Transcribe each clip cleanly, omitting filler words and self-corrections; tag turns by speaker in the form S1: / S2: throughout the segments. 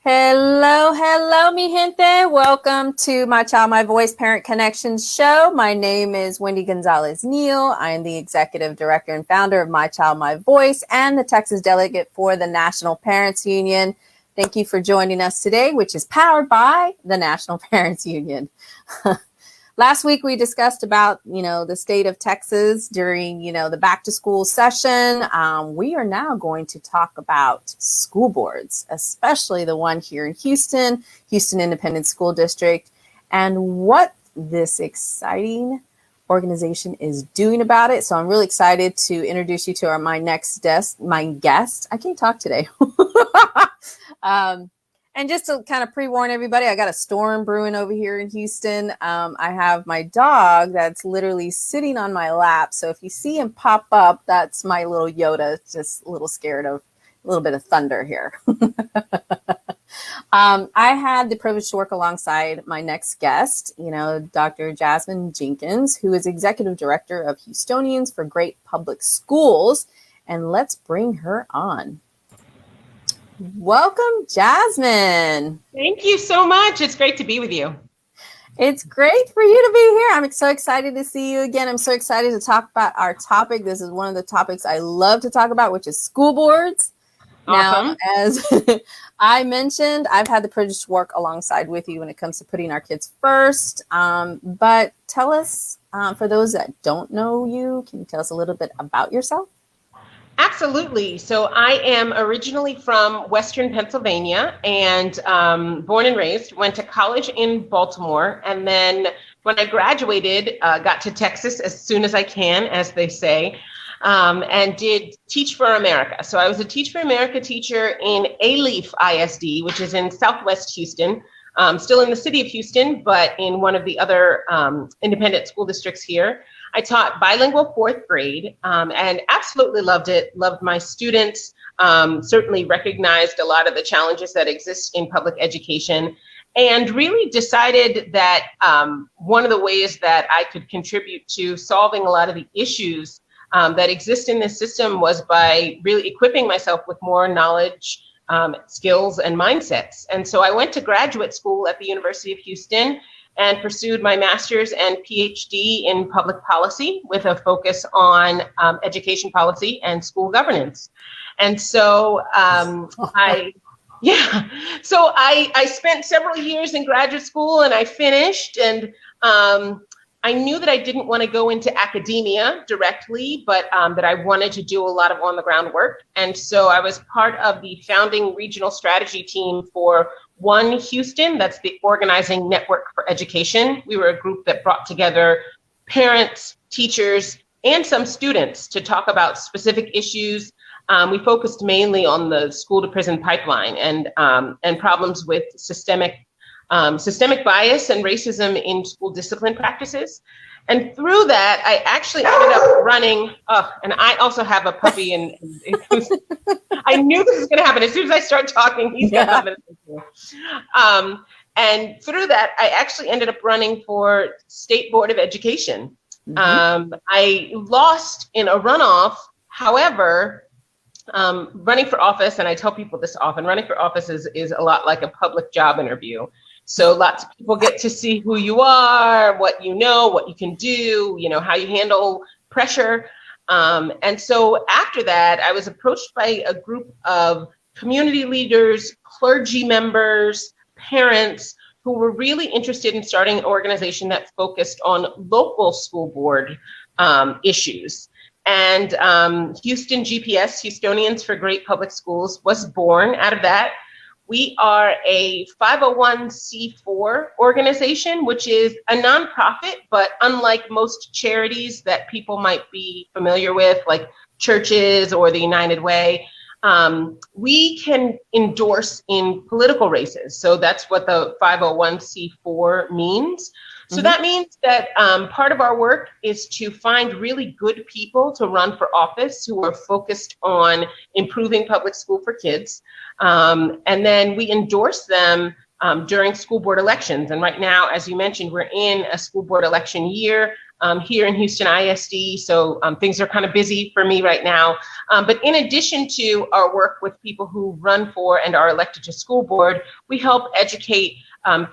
S1: Hello, mi gente. Welcome to My Child, My Voice Parent Connections show. My name is Wendy Gonzales-Neal. I am the executive director and founder of My Child, My Voice and the Texas Delegate for the National Parents Union. Thank you for joining us today, which is powered by the National Parents Union. Last week, we discussed about, the state of Texas during, the back to school session. We are now going to talk about school boards, especially the one here in Houston Independent School District, and what this exciting organization is doing about it. So I'm really excited to introduce you to my guest. I can't talk today. And just to kind of pre-warn everybody, I got a storm brewing over here in Houston. I have my dog that's literally sitting on my lap. So if you see him pop up, that's my little Yoda, just a little scared of a little bit of thunder here. I had the privilege to work alongside my next guest, Dr. Jasmine Jenkins, who is executive director of Houstonians for Great Public Schools. And let's bring her on. Welcome, Jasmine.
S2: Thank you so much. It's great to be with you.
S1: It's great for you to be here. I'm so excited to see you again. I'm so excited to talk about our topic. This is one of the topics I love to talk about, which is school boards.
S2: Awesome.
S1: Now, as I mentioned, I've had the privilege to work alongside with you when it comes to putting our kids first. But tell us, for those that don't know you, can you tell us a little bit about yourself?
S2: Absolutely. So I am originally from Western Pennsylvania and born and raised, went to college in Baltimore. And then when I graduated, got to Texas as soon as I can, as they say, and did Teach for America. So I was a Teach for America teacher in Alief ISD, which is in Southwest Houston, still in the city of Houston, but in one of the other independent school districts here. I taught bilingual fourth grade and absolutely loved it, loved my students, certainly recognized a lot of the challenges that exist in public education, and really decided that one of the ways that I could contribute to solving a lot of the issues that exist in this system was by really equipping myself with more knowledge, skills, and mindsets. And so I went to graduate school at the University of Houston and pursued my master's and PhD in public policy with a focus on education policy and school governance. And so I spent several years in graduate school and I finished, and I knew that I didn't want to go into academia directly, but that I wanted to do a lot of on-the-ground work. And so I was part of the founding regional strategy team for One Houston, that's the organizing network for education. We were a group that brought together parents, teachers, and some students to talk about specific issues. We focused mainly on the school to prison pipeline and problems with systemic bias and racism in school discipline practices. And through that, I actually ended up running, and I also have a puppy, and I knew this was going to happen. As soon as I start talking, he's got something to do. And through that, I actually ended up running for State Board of Education. Mm-hmm. I lost in a runoff. However, running for office, and I tell people this often, running for office is a lot like a public job interview. So lots of people get to see who you are, what you know, what you can do, how you handle pressure. And so after that, I was approached by a group of community leaders, clergy members, parents who were really interested in starting an organization that focused on local school board issues. And Houston GPS, Houstonians for Great Public Schools, was born out of that. We are a 501c4 organization, which is a nonprofit, but unlike most charities that people might be familiar with, like churches or the United Way, we can endorse in political races. So that's what the 501c4 means. So mm-hmm. That means that part of our work is to find really good people to run for office who are focused on improving public school for kids. And then we endorse them during school board elections. And right now, as you mentioned, we're in a school board election year. here in Houston ISD. So things are kind of busy for me right now. But in addition to our work with people who run for and are elected to school board, we help educate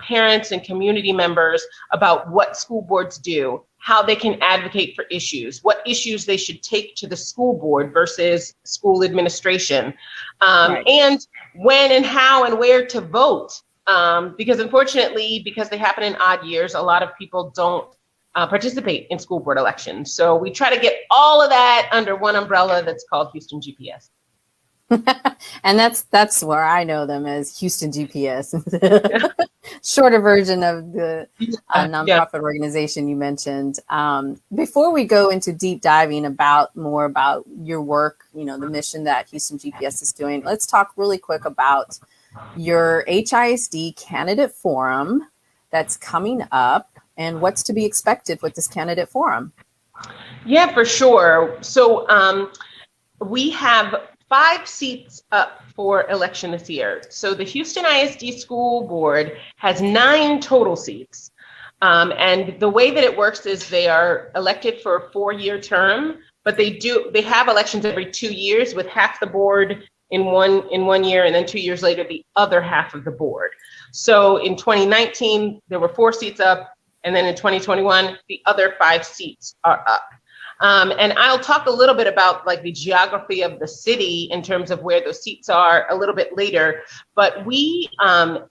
S2: parents and community members about what school boards do, how they can advocate for issues, what issues they should take to the school board versus school administration, and when and how and where to vote. Because unfortunately, because they happen in odd years, a lot of people don't participate in school board elections. So we try to get all of that under one umbrella that's called Houston GPS.
S1: And that's where I know them as Houston GPS, shorter version of the nonprofit organization you mentioned. Before we go into deep diving more about your work, the mission that Houston GPS is doing, let's talk really quick about your HISD candidate forum that's coming up and what's to be expected with this candidate forum.
S2: Yeah, for sure. So we have 5 seats up for election this year. So the Houston ISD School Board has 9 total seats. And the way that it works is they are elected for a 4-year term, but they have elections every 2 years with half the board in one year, and then 2 years later, the other half of the board. So in 2019, there were 4 seats up, and then in 2021, the other 5 seats are up. And I'll talk a little bit about like the geography of the city in terms of where those seats are a little bit later. But we,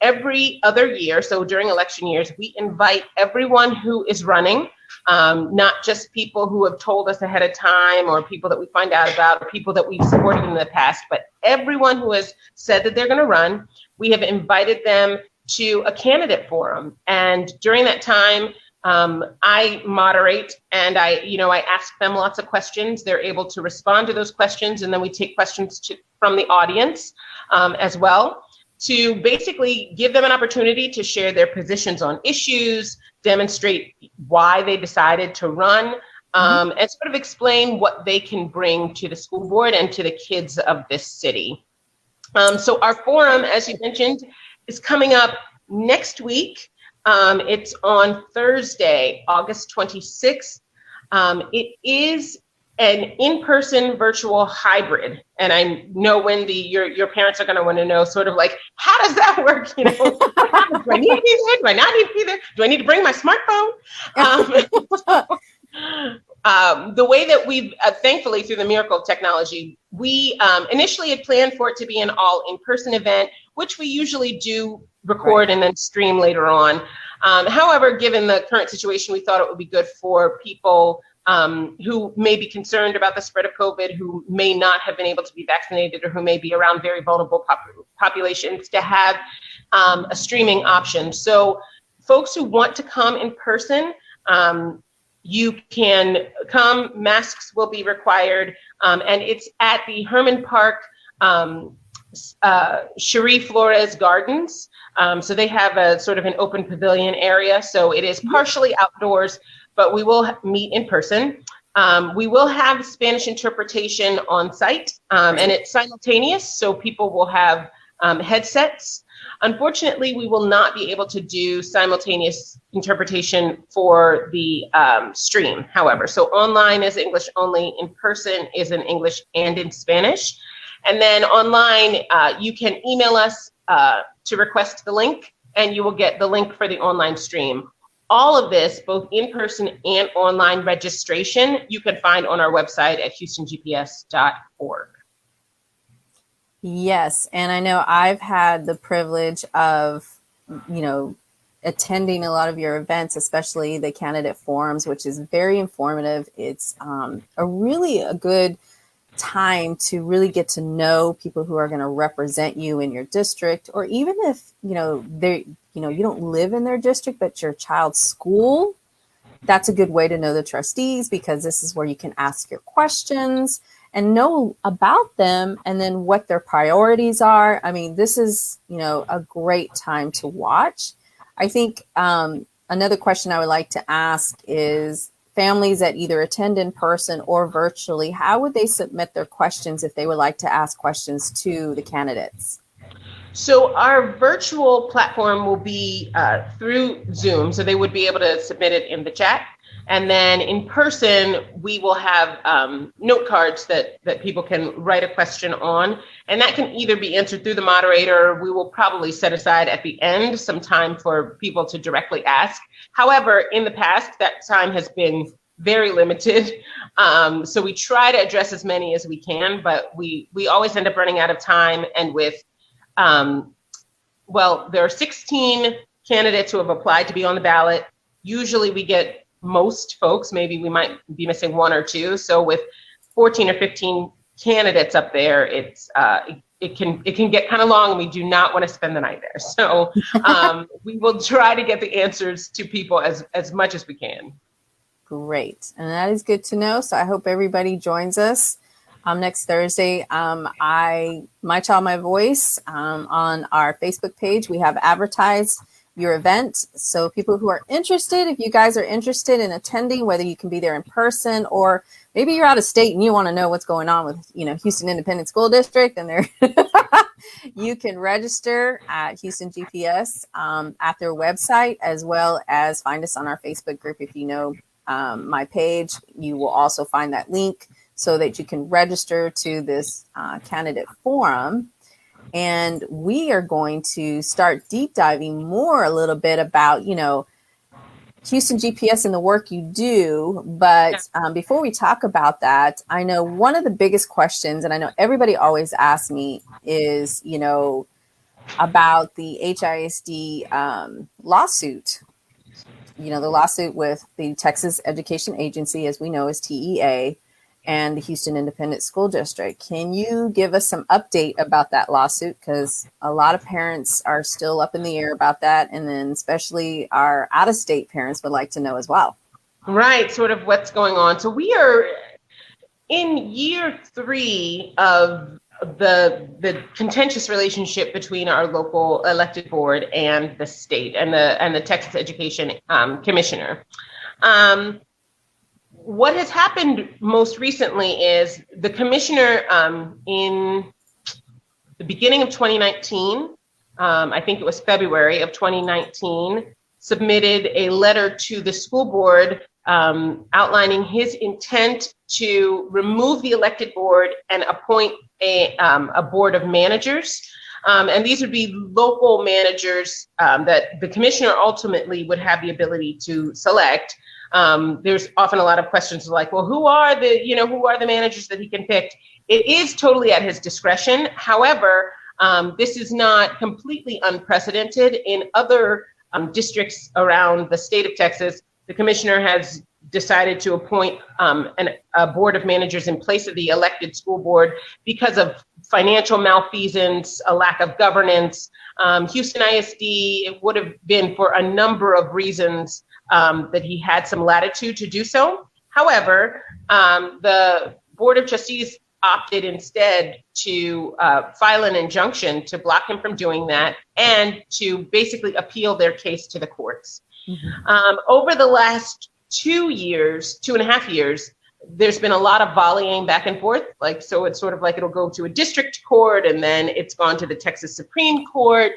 S2: every other year, so during election years, we invite everyone who is running, not just people who have told us ahead of time or people that we find out about or people that we've supported in the past, but everyone who has said that they're going to run, we have invited them to a candidate forum. And during that time, I moderate and I ask them lots of questions. They're able to respond to those questions, and then we take questions from the audience as well to basically give them an opportunity to share their positions on issues, demonstrate why they decided to run, and sort of explain what they can bring to the school board and to the kids of this city. So our forum, as you mentioned, is coming up next week. It's on Thursday, August 26th. It is an in-person virtual hybrid. And I know, Wendy, your parents are going to want to know sort of like, how does that work? Do I need to be there? Do I not need to be there? Do I need to bring my smartphone? The way that we've, thankfully through the miracle of technology, we initially had planned for it to be an all in-person event, which we usually do record and then stream later on. However, given the current situation, we thought it would be good for people who may be concerned about the spread of COVID, who may not have been able to be vaccinated, or who may be around very vulnerable populations to have a streaming option. So folks who want to come in person, you can come, masks will be required, and it's at the Herman Park Cherie Flores Gardens. So they have a sort of an open pavilion area. So it is partially outdoors, but we will meet in person. We will have Spanish interpretation on site, and it's simultaneous. So people will have headsets. Unfortunately, we will not be able to do simultaneous interpretation for the stream, however. So online is English only, in person is in English and in Spanish. And then online, you can email us to request the link, and you will get the link for the online stream. All of this, both in-person and online registration, you can find on our website at houstongps.org.
S1: Yes, and I know I've had the privilege of, attending a lot of your events, especially the candidate forums, which is very informative. It's a good time to really get to know people who are going to represent you in your district, or even if you don't live in their district but your child's school, that's a good way to know the trustees, because this is where you can ask your questions and know about them and then what their priorities are. I mean, this is a great time to watch. I think another question I would like to ask is, families that either attend in person or virtually, how would they submit their questions if they would like to ask questions to the candidates?
S2: So our virtual platform will be through Zoom, so they would be able to submit it in the chat. And then in person, we will have note cards that people can write a question on. And that can either be answered through the moderator, or we will probably set aside at the end some time for people to directly ask. However, in the past, that time has been very limited. So we try to address as many as we can, but we always end up running out of time. And with, well, there are 16 candidates who have applied to be on the ballot. Usually we get most folks, maybe we might be missing one or two. So with 14 or 15 candidates up there, it's it can get kind of long, and we do not want to spend the night there. So we will try to get the answers to people as much as we can.
S1: Great, and that is good to know. So I hope everybody joins us next Thursday. My Child, My Voice on our Facebook page. We have advertised your event. So people who are interested, if you guys are interested in attending, whether you can be there in person or maybe you're out of state and you want to know what's going on with, Houston Independent School District, and there you can register at Houston GPS at their website, as well as find us on our Facebook group. If you know my page, you will also find that link so that you can register to this candidate forum. And we are going to start deep diving more a little bit about, Houston GPS and the work you do. But before we talk about that, I know one of the biggest questions, and I know everybody always asks me, is, about the HISD lawsuit, the lawsuit with the Texas Education Agency, as we know as TEA, and the Houston Independent School District. Can you give us some update about that lawsuit? Because a lot of parents are still up in the air about that. And then especially our out-of-state parents would like to know as well.
S2: Right, sort of what's going on. So we are in year 3 of the contentious relationship between our local elected board and the state and the Texas Education Commissioner. What has happened most recently is the commissioner in the beginning of 2019, I think it was February of 2019, submitted a letter to the school board outlining his intent to remove the elected board and appoint a board of managers. And these would be local managers that the commissioner ultimately would have the ability to select. There's often a lot of questions like, well, who are the managers that he can pick? It is totally at his discretion. However, this is not completely unprecedented. In other districts around the state of Texas, the commissioner has decided to appoint a board of managers in place of the elected school board because of financial malfeasance, a lack of governance. Houston ISD, it would have been for a number of reasons that he had some latitude to do so. However, the Board of Trustees opted instead to file an injunction to block him from doing that and to basically appeal their case to the courts. Mm-hmm. Over the last 2.5 years, there's been a lot of volleying back and forth. So it's sort of like it'll go to a district court and then it's gone to the Texas Supreme Court.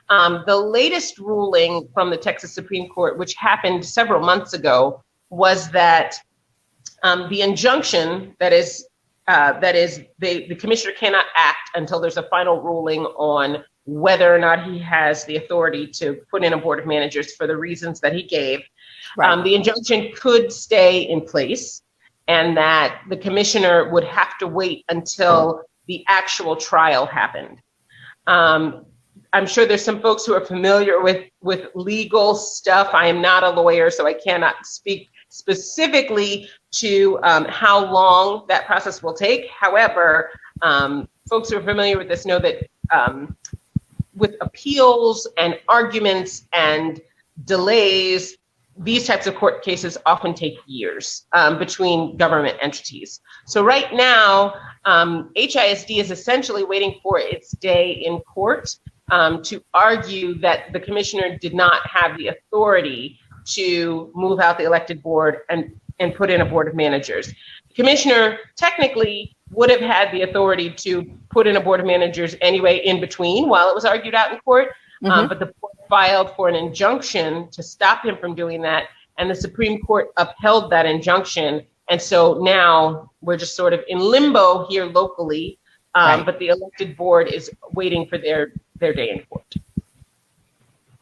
S2: The latest ruling from the Texas Supreme Court, which happened several months ago, was that the injunction, that is the commissioner cannot act until there's a final ruling on whether or not he has the authority to put in a board of managers for the reasons that he gave. Right. The injunction could stay in place, and that the commissioner would have to wait until the actual trial happened. I'm sure there's some folks who are familiar with legal stuff. I am not a lawyer, so I cannot speak specifically to how long that process will take. However, folks who are familiar with this know that with appeals and arguments and delays, these types of court cases often take years between government entities. So right now, HISD is essentially waiting for its day in court to argue that the commissioner did not have the authority to move out the elected board and put in a board of managers. The commissioner technically would have had the authority to put in a board of managers anyway in between while it was argued out in court, but the court filed for an injunction to stop him from doing that and the Supreme Court upheld that injunction. And so now we're just sort of in limbo here locally,
S1: Right.
S2: but the elected board is waiting for their day in court.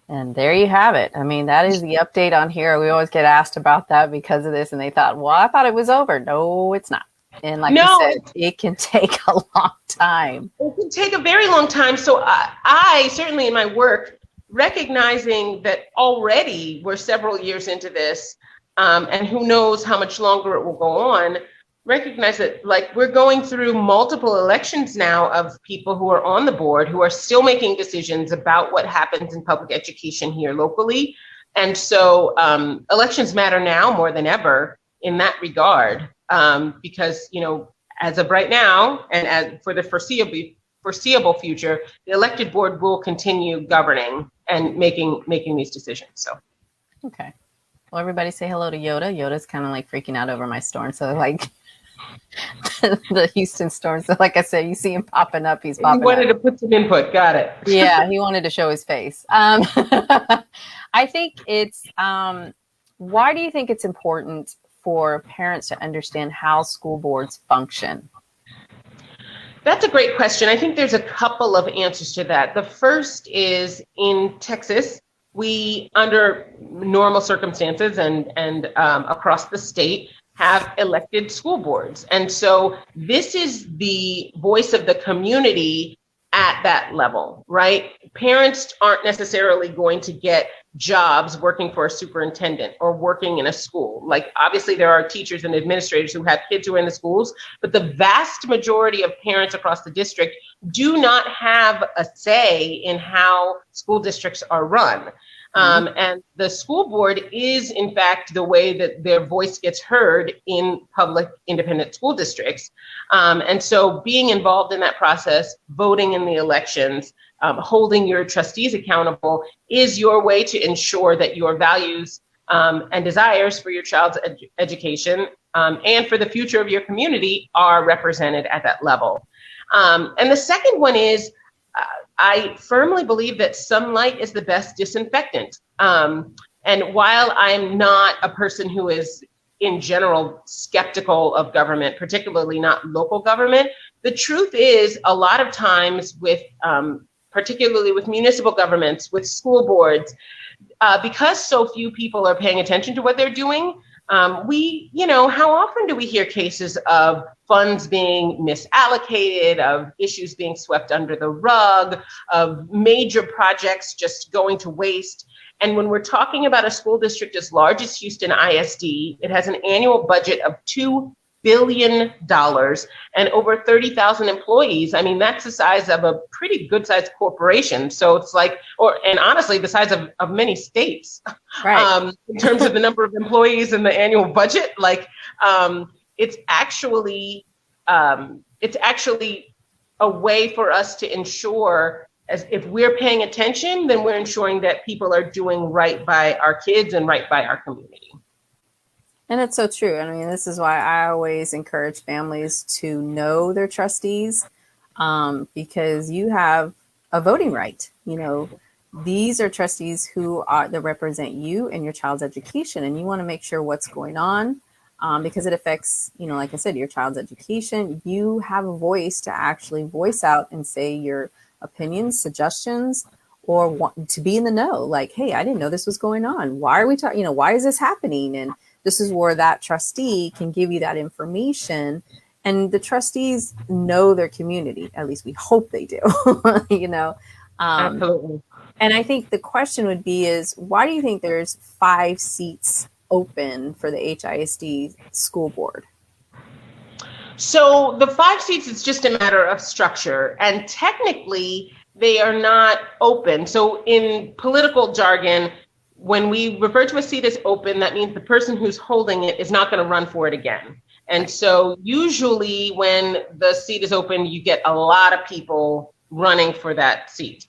S1: And there you have it. I mean, that is the update on here. We always get asked about that because of this, and they thought, well, I thought it was over. No, it's not. And like you said, it can take a long time.
S2: It can take a very long time. So I certainly in my work, recognizing that already we're several years into this, and who knows how much longer it will go on, recognize that like we're going through multiple elections now of people who are on the board who are still making decisions about what happens in public education here locally. And so elections matter now more than ever in that regard, because, you know, as of right now and as for the foreseeable future, the elected board will continue governing and making these decisions. So,
S1: okay. Well, everybody say hello to Yoda. Yoda's kind of like freaking out over my storm. So like the Houston storm. So like I said, you see him popping up. He's popping up.
S2: He wanted to put some input. Got it.
S1: Yeah, he wanted to show his face. I think it's, why do you think it's important for parents to understand how school boards function?
S2: That's a great question. I think there's a couple of answers to that. The first is in Texas, we, under normal circumstances and across the state, have elected school boards. And so this is the voice of the community at that level, right? Parents aren't necessarily going to get jobs working for a superintendent or working in a school. Like, obviously there are teachers and administrators who have kids who are in the schools, but the vast majority of parents across the district do not have a say in how school districts are run. And the school board is, in fact, the way that their voice gets heard in public independent school districts. And so being involved in that process, voting in the elections, holding your trustees accountable is your way to ensure that your values and desires for your child's education and for the future of your community are represented at that level. And the second one is, I firmly believe that sunlight is the best disinfectant. And while I'm not a person who is in general skeptical of government, particularly not local government, the truth is a lot of times with, particularly with municipal governments, with school boards, because so few people are paying attention to what they're doing, how often do we hear cases of funds being misallocated, of issues being swept under the rug, of major projects just going to waste? And when we're talking about a school district as large as Houston ISD, it has an annual budget of $2 billion and over 30,000 employees. I mean, that's the size of a pretty good sized corporation. So it's like, and honestly, the size of many states, right? In terms of the number of employees and the annual budget, like it's actually a way for us to ensure, as if we're paying attention, then we're ensuring that people are doing right by our kids and right by our community.
S1: And it's so true. I mean, this is why I always encourage families to know their trustees, because you have a voting right. You know, these are trustees that represent you and your child's education, and you want to make sure what's going on, because it affects, like I said, your child's education. You have a voice to actually voice out and say your opinions, suggestions, or want to be in the know. Like, hey, I didn't know this was going on. Why are we talking? Why is this happening? And this is where that trustee can give you that information. And the trustees know their community. At least we hope they do,
S2: Absolutely.
S1: And I think the question would be is, why do you think there's 5 seats open for the HISD school board?
S2: So the 5 seats is just a matter of structure, and technically they are not open. So in political jargon, when we refer to a seat as open, that means the person who's holding it is not going to run for it again. And so usually when the seat is open, you get a lot of people running for that seat.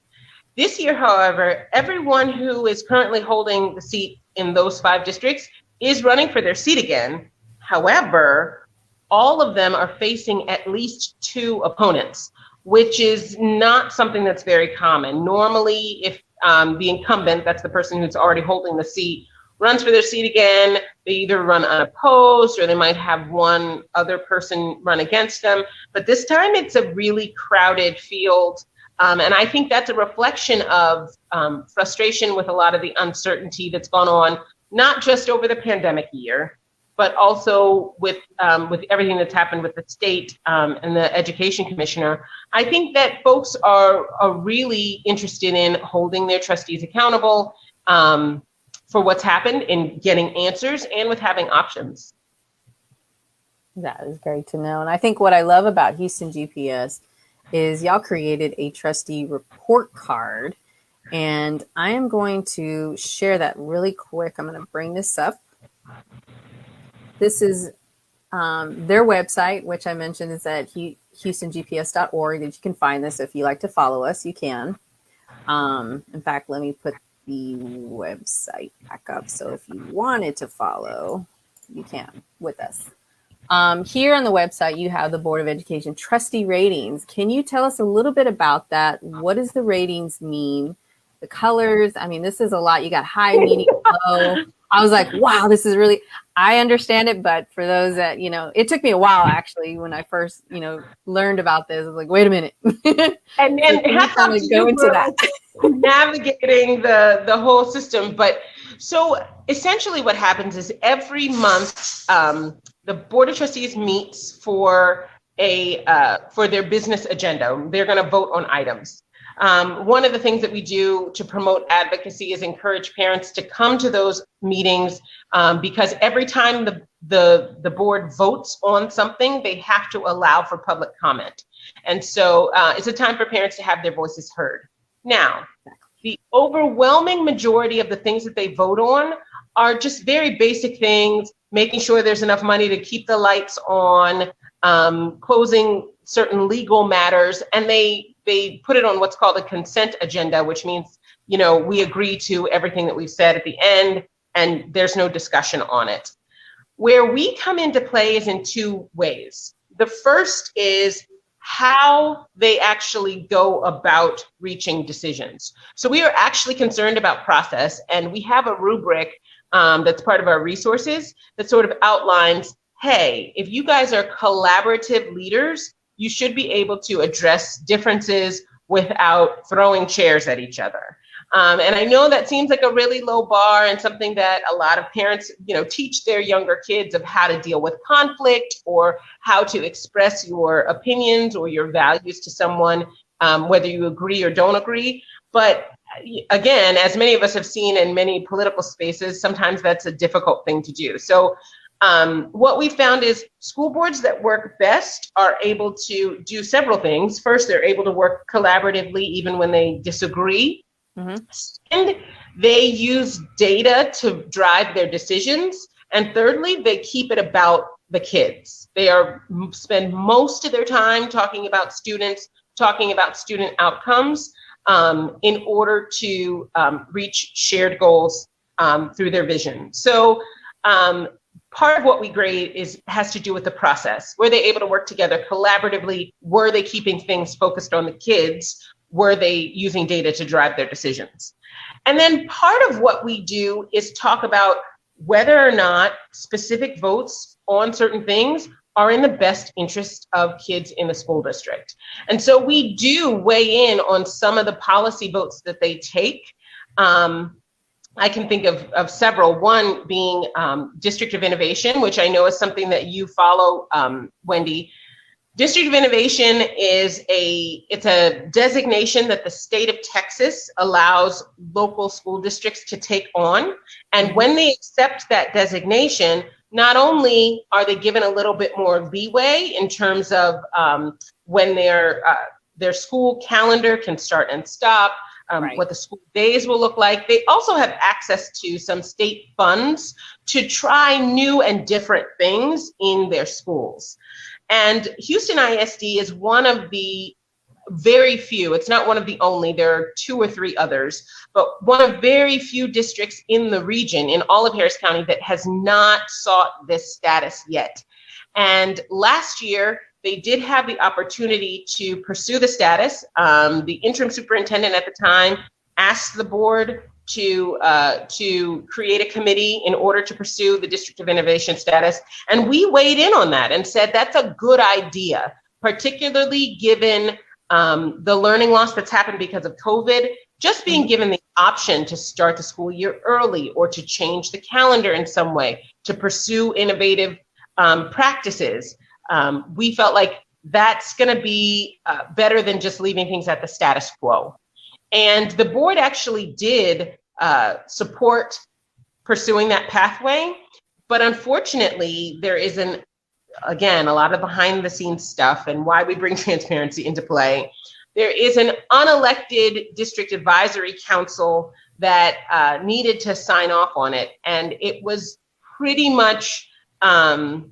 S2: This year, however, everyone who is currently holding the seat in those 5 districts is running for their seat again. However, all of them are facing at least 2 opponents, which is not something that's very common. Normally, if the incumbent, that's the person who's already holding the seat, runs for their seat again, they either run unopposed or they might have one other person run against them. But this time it's a really crowded field. And I think that's a reflection of frustration with a lot of the uncertainty that's gone on, not just over the pandemic year, but also with everything that's happened with the state and the education commissioner. I think that folks are really interested in holding their trustees accountable for what's happened, in getting answers, and with having options.
S1: That is great to know. And I think what I love about Houston GPS is y'all created a trustee report card. And I am going to share that really quick. I'm going to bring this up. This is their website, which I mentioned is at houstongps.org. That you can find this. If you like to follow us, you can. In fact, let me put the website back up. So if you wanted to follow, you can with us. Here on the website, you have the Board of Education trustee ratings. Can you tell us a little bit about that? What does the ratings mean? The colors, I mean, this is a lot. You got high, medium, low. I was like, wow, this is really, I understand it. But for those that, it took me a while, actually, when I first, learned about this. I was like, wait a minute.
S2: And have to go into that. Navigating the whole system. But so essentially what happens is every month, the Board of Trustees meets for their business agenda. They're going to vote on items. One of the things that we do to promote advocacy is encourage parents to come to those meetings because every time the board votes on something, they have to allow for public comment. And so it's a time for parents to have their voices heard. Now, the overwhelming majority of the things that they vote on are just very basic things, making sure there's enough money to keep the lights on, closing certain legal matters, and they put it on what's called a consent agenda, which means, we agree to everything that we've said at the end, and there's no discussion on it. Where we come into play is in two ways. The first is how they actually go about reaching decisions. So we are actually concerned about process, and we have a rubric that's part of our resources that sort of outlines, hey, if you guys are collaborative leaders, you should be able to address differences without throwing chairs at each other. And I know that seems like a really low bar and something that a lot of parents, teach their younger kids of how to deal with conflict or how to express your opinions or your values to someone, whether you agree or don't agree. But again, as many of us have seen in many political spaces, sometimes that's a difficult thing to do. So what we found is school boards that work best are able to do several things. First, they're able to work collaboratively even when they disagree. Mm-hmm. And they use data to drive their decisions. And thirdly, they keep it about the kids. They spend most of their time talking about students, talking about student outcomes in order to reach shared goals through their vision. So part of what we grade has to do with the process. Were they able to work together collaboratively? Were they keeping things focused on the kids? Were they using data to drive their decisions? And then part of what we do is talk about whether or not specific votes on certain things are in the best interest of kids in the school district. And so we do weigh in on some of the policy votes that they take. I can think of several, one being District of Innovation, which I know is something that you follow, Wendy. District of Innovation is a designation that the state of Texas allows local school districts to take on. And when they accept that designation, not only are they given a little bit more leeway in terms of when their school calendar can start and stop, right, what the school days will look like, they also have access to some state funds to try new and different things in their schools. And Houston ISD is one of the very few, it's not one of the only, there are 2 or 3 others, but one of very few districts in the region, in all of Harris County, that has not sought this status yet. And last year, they did have the opportunity to pursue the status. The interim superintendent at the time asked the board to create a committee in order to pursue the District of Innovation status. And we weighed in on that and said that's a good idea, particularly given the learning loss that's happened because of COVID. Just being given the option to start the school year early or to change the calendar in some way, to pursue innovative practices. We felt like that's going to be better than just leaving things at the status quo. And the board actually did support pursuing that pathway. But unfortunately, there is again, a lot of behind the scenes stuff and why we bring transparency into play. There is an unelected district advisory council that needed to sign off on it. And it was pretty much, run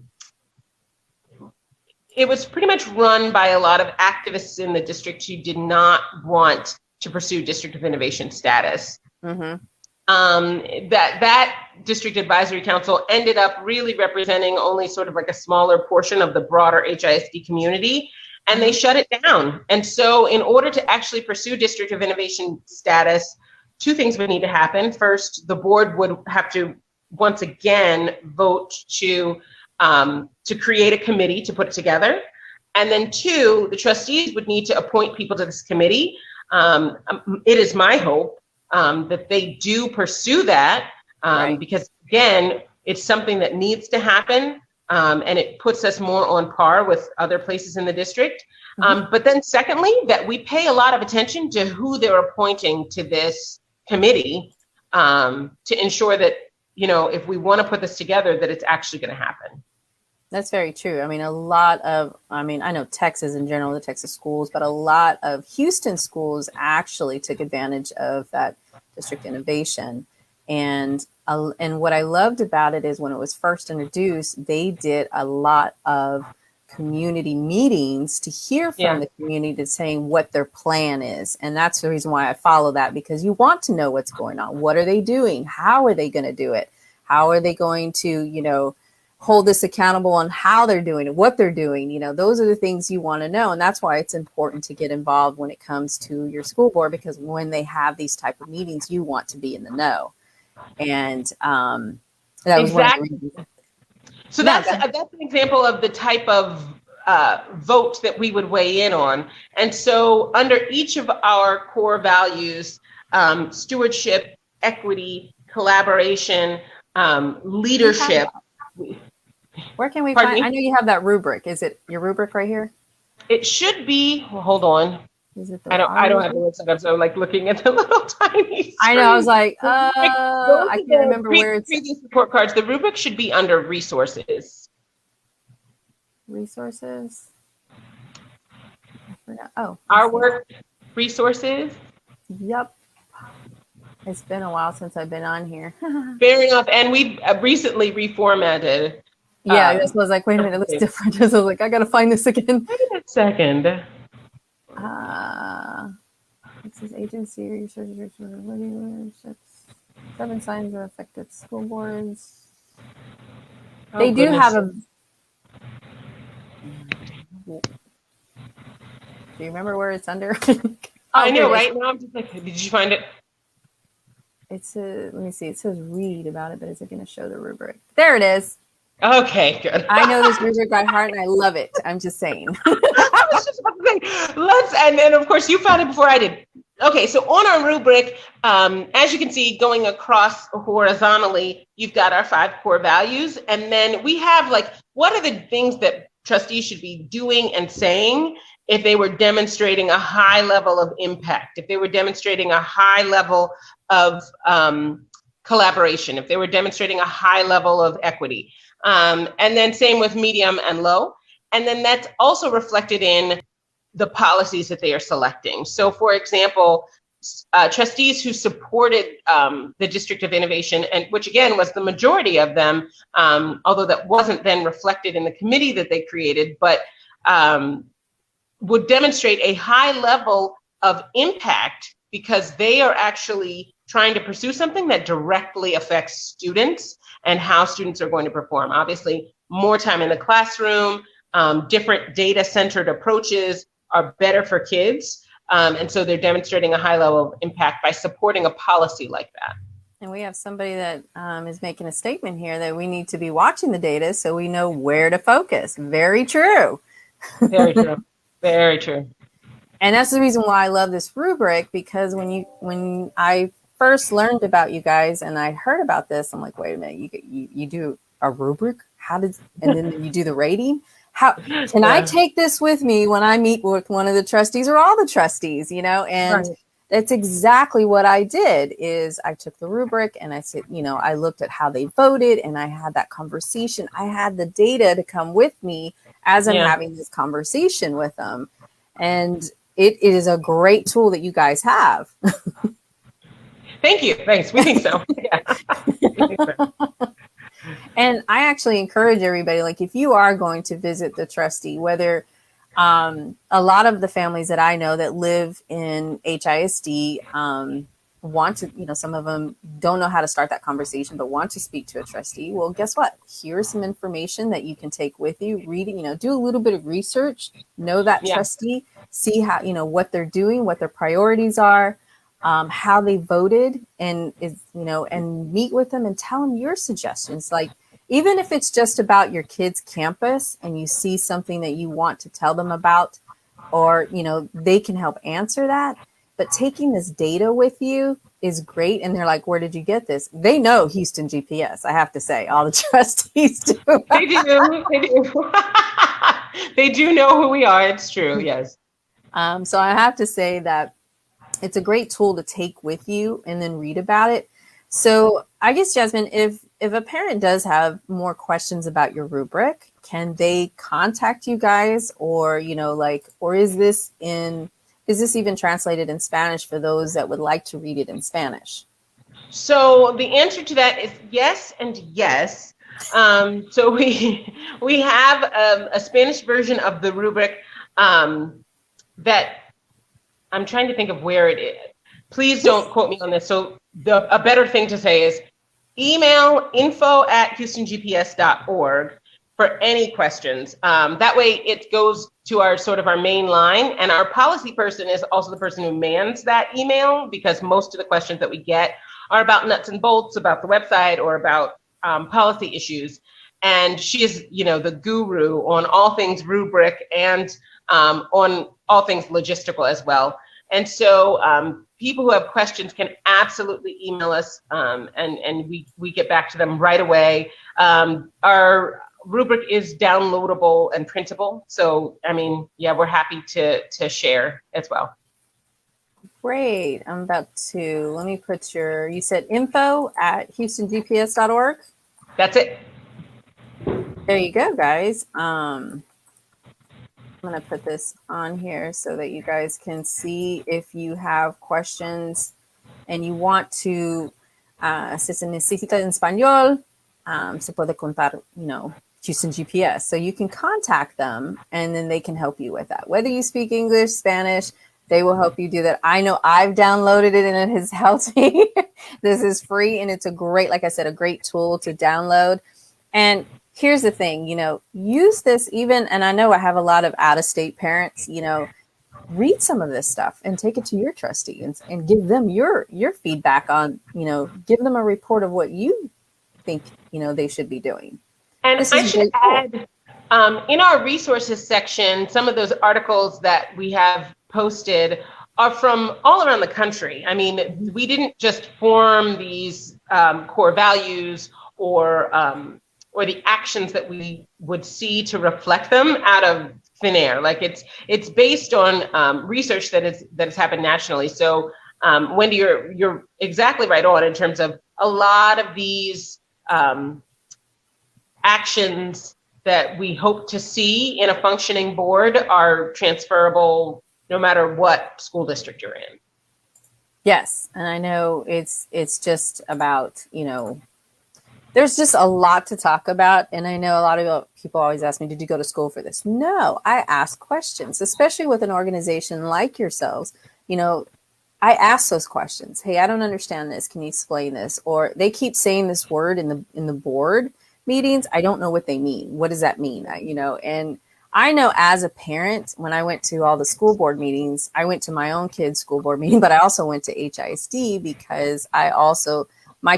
S2: by a lot of activists in the district who did not want to pursue District of Innovation status. Mm-hmm. That district advisory council ended up really representing only sort of like a smaller portion of the broader HISD community, and they shut it down. And so in order to actually pursue District of Innovation status, two things would need to happen. First, the board would have to once again vote to create a committee to put it together. And then two, the trustees would need to appoint people to this committee. It is my hope that they do pursue that, because again, it's something that needs to happen, and it puts us more on par with other places in the district. But then secondly, that we pay a lot of attention to who they're appointing to this committee, to ensure that, if we want to put this together, that it's actually going to happen.
S1: That's very true. I mean, I know Texas in general, the Texas schools, but a lot of Houston schools actually took advantage of that district innovation. And what I loved about it is when it was first introduced, they did a lot of community meetings to hear from the community saying what their plan is. And that's the reason why I follow that, because you want to know what's going on. What are they doing? How are they going to do it? How are they going to, hold this accountable on how they're doing it, what they're doing? Those are the things you want to know. And that's why it's important to get involved when it comes to your school board, because when they have these type of meetings, you want to be in the know. And that was
S2: exactly. So that's an example of the type of vote that we would weigh in on. And so under each of our core values, stewardship, equity, collaboration, leadership.
S1: Where can we find? I know you have that rubric. Is it your rubric right here?
S2: It should be. Well, hold on.
S1: Is it?
S2: I don't have the website up, so I'm like looking at the little tiny screen.
S1: I know. I was like, I can't remember where it's.
S2: Previous report cards. The rubric should be under resources.
S1: Resources. I forgot. Oh.
S2: Our work resources.
S1: Yep. It's been a while since I've been on here.
S2: Fair enough. And we recently reformatted.
S1: Yeah, this was like, wait a minute, it looks different. So I was like, I got to find this again.
S2: Wait a second.
S1: This is agency research, 7 signs of affected school boards. They do have a. Do you remember where it's under?
S2: I know, right? Now I'm just like, did you find it?
S1: Let me see. It says read about it, but is it going to show the rubric? There it is.
S2: Okay, good.
S1: I know this rubric by heart, and I love it. I'm just saying.
S2: I was just about to say, and then of course you found it before I did. Okay, so on our rubric, as you can see, going across horizontally, you've got our 5 core values, and then we have what are the things that trustees should be doing and saying if they were demonstrating a high level of impact, if they were demonstrating a high level of collaboration, if they were demonstrating a high level of equity. And then same with medium and low. And then that's also reflected in the policies that they are selecting. So for example, trustees who supported the District of Innovation, and which again was the majority of them, although that wasn't then reflected in the committee that they created, but would demonstrate a high level of impact because they are actually trying to pursue something that directly affects students and how students are going to perform. Obviously, more time in the classroom, different data-centered approaches are better for kids. And so they're demonstrating a high level of impact by supporting a policy like that.
S1: And we have somebody that is making a statement here that we need to be watching the data so we know where to focus. Very true.
S2: Very true. Very true.
S1: And that's the reason why I love this rubric, because when I first learned about you guys and I heard about this, I'm like, wait a minute, you do a rubric? And then you do the rating? How can I take this with me when I meet with one of the trustees or all the trustees, And right. That's exactly what I did. Is I took the rubric and I said, I looked at how they voted and I had that conversation. I had the data to come with me as I'm having this conversation with them. And it is a great tool that you guys have.
S2: Thank you. Thanks. We think so. Yeah.
S1: And I actually encourage everybody, like if you are going to visit the trustee, whether a lot of the families that I know that live in HISD want to, some of them don't know how to start that conversation, but want to speak to a trustee. Well, guess what? Here's some information that you can take with you, read it, do a little bit of research, know that trustee, see how, what they're doing, what their priorities are, how they voted, and and meet with them and tell them your suggestions. Like, even if it's just about your kid's campus and you see something that you want to tell them about, or, they can help answer that. But taking this data with you is great. And they're like, where did you get this? They know Houston GPS, I have to say. All the trustees do.
S2: They do. They do. They do know who we are. It's true. Yes.
S1: So I have to say that it's a great tool to take with you and then read about it. So I guess, Jasmine, if a parent does have more questions about your rubric, can they contact you guys, or, or is this even translated in Spanish for those that would like to read it in Spanish?
S2: So the answer to that is yes and yes. So we have a Spanish version of the rubric that I'm trying to think of where it is. Please don't quote me on this. So a better thing to say is email info@houstongps.org for any questions. That way it goes to our main line, and our policy person is also the person who mans that email, because most of the questions that we get are about nuts and bolts, about the website, or about policy issues. And she is, the guru on all things rubric and on all things logistical as well. And so people who have questions can absolutely email us, and we get back to them right away. Our rubric is downloadable and printable. So, we're happy to share as well.
S1: Great. I'm about to, let me put you said info@houstongps.org?
S2: That's it.
S1: There you go, guys. I'm going to put this on here so that you guys can see if you have questions and you want to, si se necesita en español, se puede contar, Houston GPS. So you can contact them and then they can help you with that. Whether you speak English, Spanish, they will help you do that. I know I've downloaded it and it has helped me. This is free and it's a great tool to download. And here's the thing, use this even, and I know I have a lot of out-of-state parents, read some of this stuff and take it to your trustee and give them your feedback on, give them a report of what you think, they should be doing.
S2: And I should add, in our resources section, some of those articles that we have posted are from all around the country. We didn't just form these core values or the actions that we would see to reflect them out of thin air. Like it's based on research that has happened nationally. So Wendy, you're exactly right on in terms of a lot of these actions that we hope to see in a functioning board are transferable no matter what school district you're in.
S1: Yes, and I know it's just about, there's just a lot to talk about. And I know a lot of people always ask me, did you go to school for this? No, I ask questions, especially with an organization like yourselves. I ask those questions. Hey, I don't understand this. Can you explain this? Or they keep saying this word in the board meetings. I don't know what they mean. What does that mean? And I know as a parent, when I went to all the school board meetings, I went to my own kids' school board meeting, but I also went to HISD because my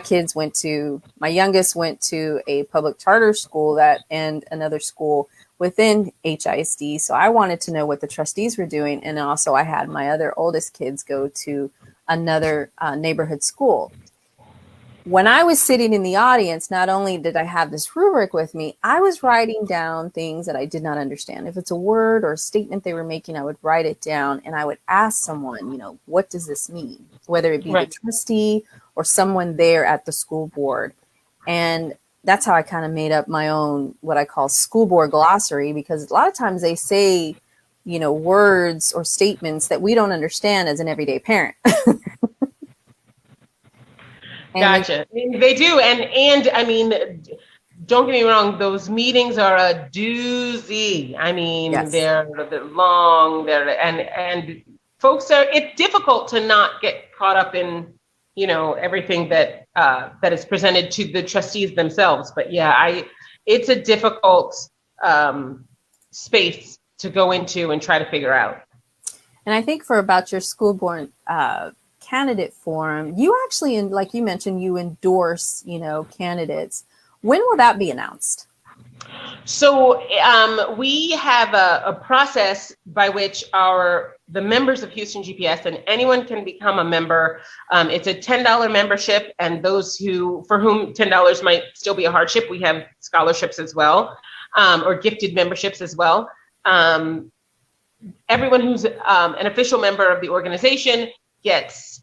S1: youngest went to a public charter school and another school within HISD. So I wanted to know what the trustees were doing. And also I had my other oldest kids go to another neighborhood school. When I was sitting in the audience, not only did I have this rubric with me, I was writing down things that I did not understand. If it's a word or a statement they were making, I would write it down and I would ask someone, what does this mean? Whether it be the trustee or someone there at the school board. And that's how I kind of made up my own, what I call school board glossary, because a lot of times they say, words or statements that we don't understand as an everyday parent.
S2: Gotcha. They do. And I mean, don't get me wrong, those meetings are a doozy. I mean, yes. They're long, and folks it's difficult to not get caught up in, everything that is presented to the trustees themselves. But yeah, it's a difficult space to go into and try to figure out.
S1: And I think about your school board candidate forum, you actually, like you mentioned, you endorse, candidates. When will that be announced?
S2: So we have a process by which the members of Houston GPS, and anyone can become a member. It's a $10 membership, and those for whom $10 might still be a hardship, we have scholarships as well, or gifted memberships as well. Everyone who's an official member of the organization gets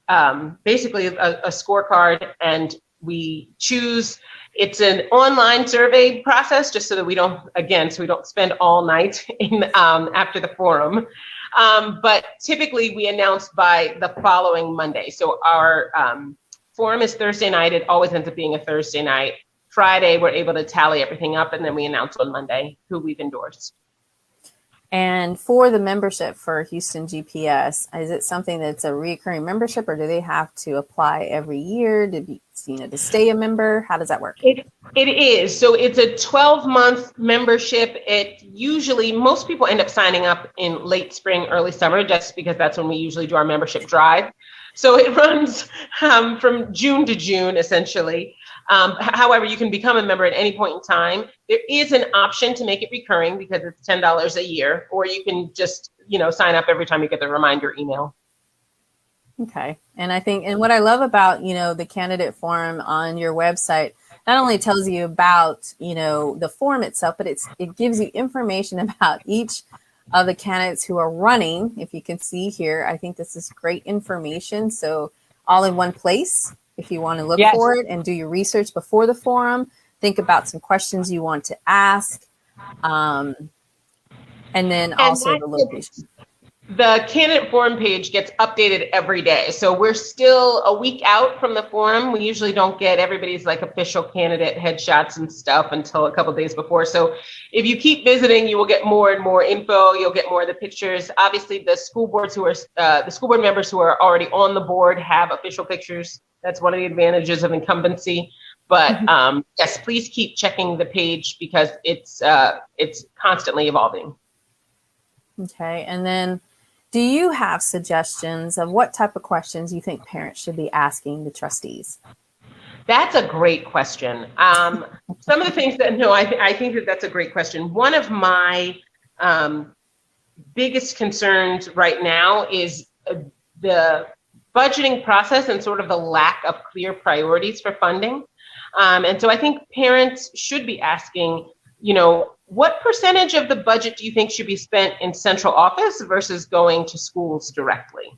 S2: basically a scorecard, and we choose. It's an online survey process, just so that we don't spend all night after the forum. But typically we announce by the following Monday. So our forum is Thursday night. It always ends up being a Thursday night. Friday, we're able to tally everything up, and then we announce on Monday who we've endorsed.
S1: And for the membership for Houston GPS, is it something that's a recurring membership, or do they have to apply every year to stay a member? How does that work?
S2: It is. So it's a 12-month membership. Most people end up signing up in late spring, early summer, just because that's when we usually do our membership drive. So it runs from June to June, essentially. However, you can become a member at any point in time. There is an option to make it recurring because it's $10 a year, or you can just, sign up every time you get the reminder email.
S1: Okay. And what I love about, the candidate forum on your website, not only tells you about, the forum itself, but it gives you information about each of the candidates who are running. If you can see here, I think this is great information. So all in one place. If you want to look for it and do your research before the forum, think about some questions you want to ask, and then also the location.
S2: The candidate forum page gets updated every day. So we're still a week out from the forum. We usually don't get everybody's official candidate headshots and stuff until a couple days before. So if you keep visiting, you will get more and more info. You'll get more of the pictures. Obviously, the school board members who are already on the board have official pictures. That's one of the advantages of incumbency. But yes, please keep checking the page because it's constantly evolving.
S1: Okay, and then do you have suggestions of what type of questions you think parents should be asking the trustees?
S2: That's a great question. Some of the things I think that's a great question. One of my biggest concerns right now is the budgeting process and sort of the lack of clear priorities for funding. And so I think parents should be asking, what percentage of the budget do you think should be spent in central office versus going to schools directly?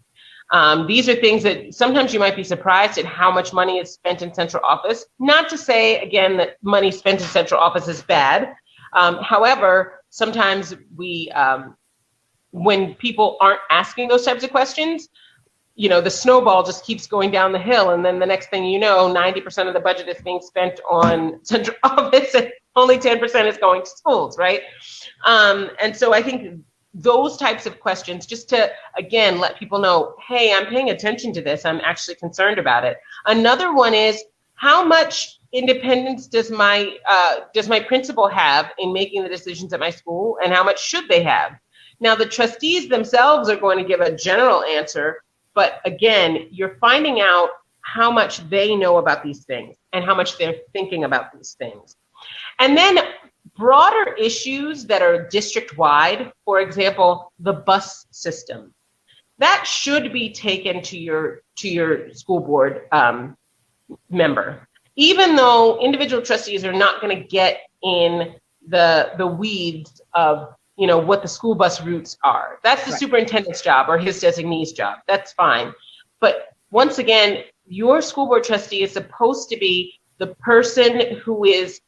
S2: These are things that sometimes you might be surprised at how much money is spent in central office. Not to say, again, that money spent in central office is bad. However, sometimes when people aren't asking those types of questions, the snowball just keeps going down the hill. And then the next thing you know, 90% of the budget is being spent on central office and only 10% is going to schools, right? And so I think those types of questions, just to, again, let people know, hey, I'm paying attention to this. I'm actually concerned about it. Another one is, how much independence does my principal have in making the decisions at my school, and how much should they have? Now, the trustees themselves are going to give a general answer, but again, you're finding out how much they know about these things and how much they're thinking about these things. And then broader issues that are district-wide, for example, the bus system, that should be taken to your school board member. Even though individual trustees are not going to get in the weeds of what the school bus routes are. That's the
S1: Right.
S2: superintendent's job or his designee's job. That's fine. But once again, your school board trustee is supposed to be the person who is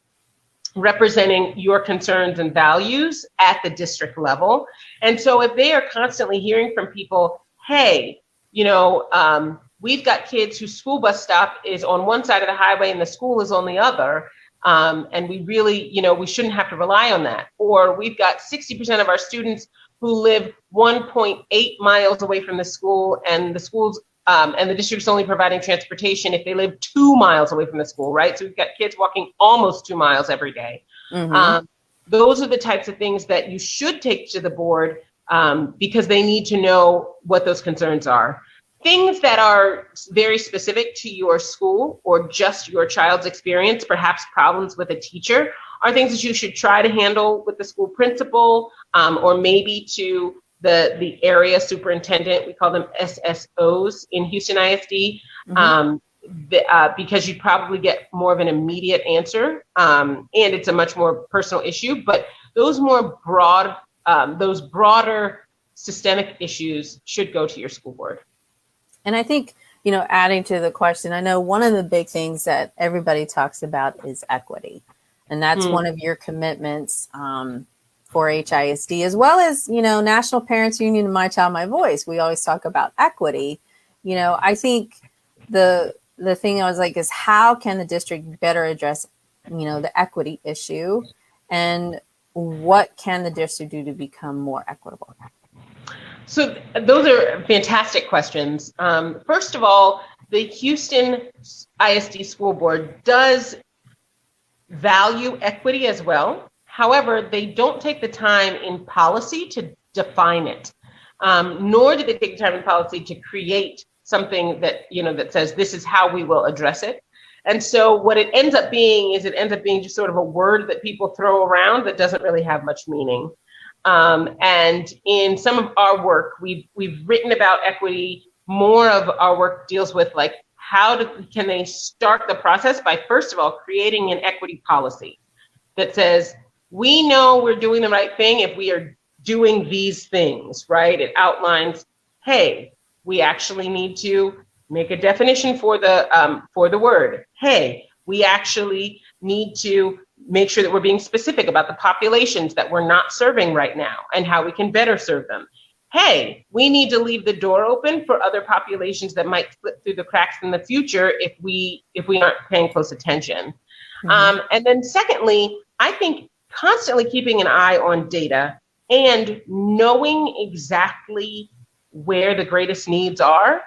S2: representing your concerns and values at the district level. And so if they are constantly hearing from people, hey, we've got kids whose school bus stop is on one side of the highway and the school is on the other, and we really, we shouldn't have to rely on that. Or we've got 60% of our students who live 1.8 miles away from the school, and the schools and the district's only providing transportation if they live 2 miles away from the school, right? So we've got kids walking almost 2 miles every day. Mm-hmm. Those are the types of things that you should take to the board because they need to know what those concerns are. Things that are very specific to your school or just your child's experience, perhaps problems with a teacher, are things that you should try to handle with the school principal or maybe to the area superintendent. We call them SSOs in Houston ISD, because you'd probably get more of an immediate answer, and it's a much more personal issue. But those those broader systemic issues should go to your school board.
S1: And I think, adding to the question, I know one of the big things that everybody talks about is equity. And that's one of your commitments for HISD, as well as, National Parents Union and My Child, My Voice. We always talk about equity. I think the thing I was like is how can the district better address, the equity issue, and what can the district do to become more equitable?
S2: So those are fantastic questions. First of all, the Houston ISD School Board does value equity as well. However, they don't take the time in policy to define it, nor do they take the time in policy to create something that, that says this is how we will address it. And so what it ends up being is just sort of a word that people throw around that doesn't really have much meaning. And in some of our work, we've written about equity. More of our work deals with like, can they start the process by, first of all, creating an equity policy that says, we know we're doing the right thing if we are doing these things, right? It outlines, hey, we actually need to make a definition for the word. Hey, we actually need to make sure that we're being specific about the populations that we're not serving right now and how we can better serve them. Hey, we need to leave the door open for other populations that might slip through the cracks in the future if we aren't paying close attention. Mm-hmm. And then secondly, I think constantly keeping an eye on data and knowing exactly where the greatest needs are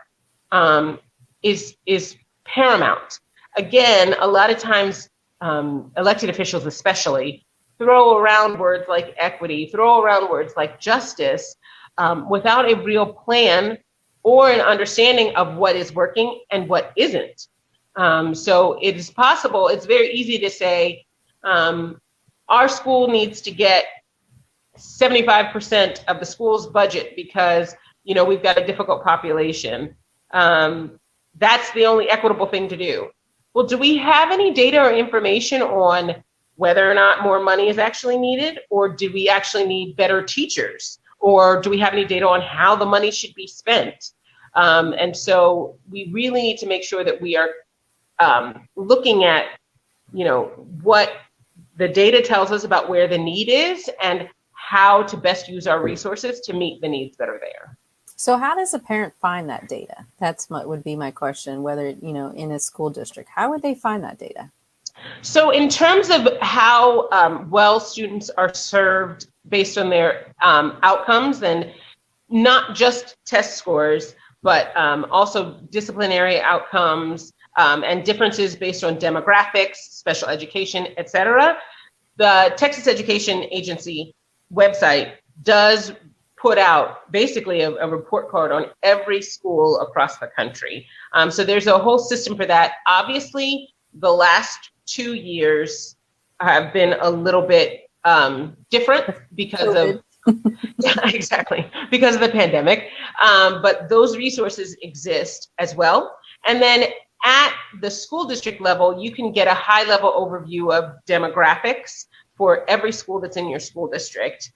S2: is paramount. Again, a lot of times, elected officials especially throw around words like equity, throw around words like justice without a real plan or an understanding of what is working and what isn't. So it is possible, it's very easy to say, our school needs to get 75% of the school's budget because, we've got a difficult population. That's the only equitable thing to do. Well, do we have any data or information on whether or not more money is actually needed, or do we actually need better teachers, or do we have any data on how the money should be spent? And so we really need to make sure that we are looking at, what the data tells us about where the need is and how to best use our resources to meet the needs that are there.
S1: So how does a parent find that data? Would be my question, whether, in a school district, how would they find that data?
S2: So in terms of how well students are served based on their outcomes, and not just test scores, but also disciplinary outcomes and differences based on demographics, special education, et cetera. The Texas Education Agency website does put out basically a report card on every school across the country. So there's a whole system for that. Obviously, the last 2 years have been a little bit different because of exactly, because of the pandemic. But those resources exist as well. And then at the school district level, you can get a high level overview of demographics for every school that's in your school district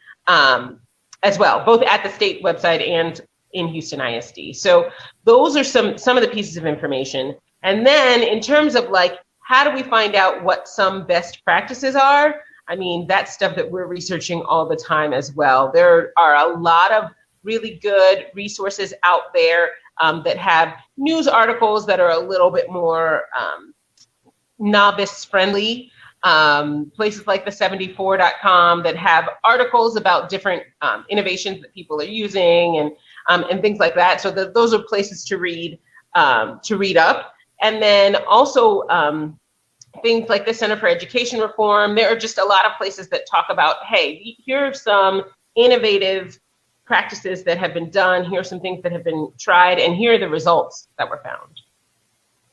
S2: as well, both at the state website and in Houston ISD. So those are some of the pieces of information. And then in terms of like, how do we find out what some best practices are? I mean, that's stuff that we're researching all the time as well. There are a lot of really good resources out there that have news articles that are a little bit more novice friendly. Places like the74.com that have articles about different innovations that people are using and things like that. So those are places to read up. And then also things like the Center for Education Reform. There are just a lot of places that talk about, hey, here are some innovative practices that have been done. Here are some things that have been tried, and here are the results that were found.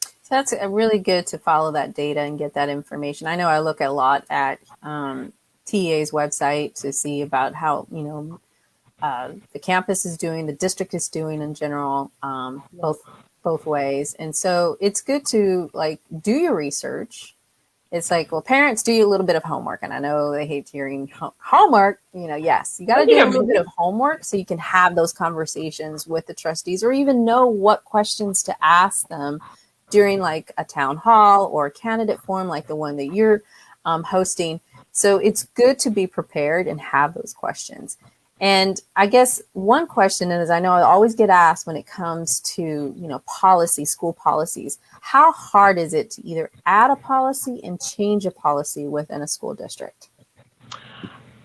S1: So that's really good to follow that data and get that information. I know I look a lot at TEA's website to see about how, the campus is doing, the district is doing in general, both ways. And so it's good to like do your research. It's like, well, parents, do you a little bit of homework. And I know they hate hearing homework, yes, you got to do a little bit of homework so you can have those conversations with the trustees or even know what questions to ask them during like a town hall or a candidate forum like the one that you're hosting. So it's good to be prepared and have those questions. And I guess one question is, I know I always get asked when it comes to, policy, school policies, how hard is it to either add a policy and change a policy within a school district?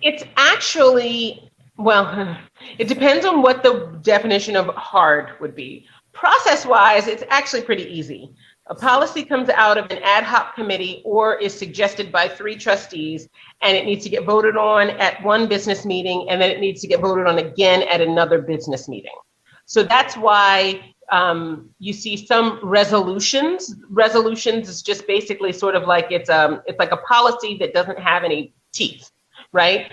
S2: It's actually, well, it depends on what the definition of hard would be. Process-wise, it's actually pretty easy. A policy comes out of an ad hoc committee or is suggested by 3 trustees, and it needs to get voted on at one business meeting, and then it needs to get voted on again at another business meeting. So that's why you see some resolutions. Resolutions is just basically sort of like it's like a policy that doesn't have any teeth, right?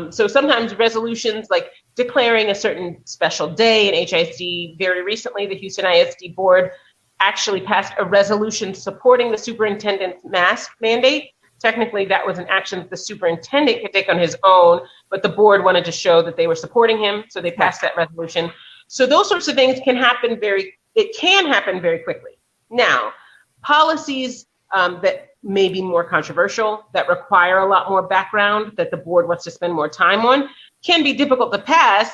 S2: So sometimes resolutions like declaring a certain special day in HISD. Very recently, the Houston ISD board actually passed a resolution supporting the superintendent's mask mandate. Technically, that was an action that the superintendent could take on his own, but the board wanted to show that they were supporting him, so they passed that resolution. So those sorts of things can happen very quickly. Now, policies that may be more controversial, that require a lot more background, that the board wants to spend more time on, can be difficult to pass,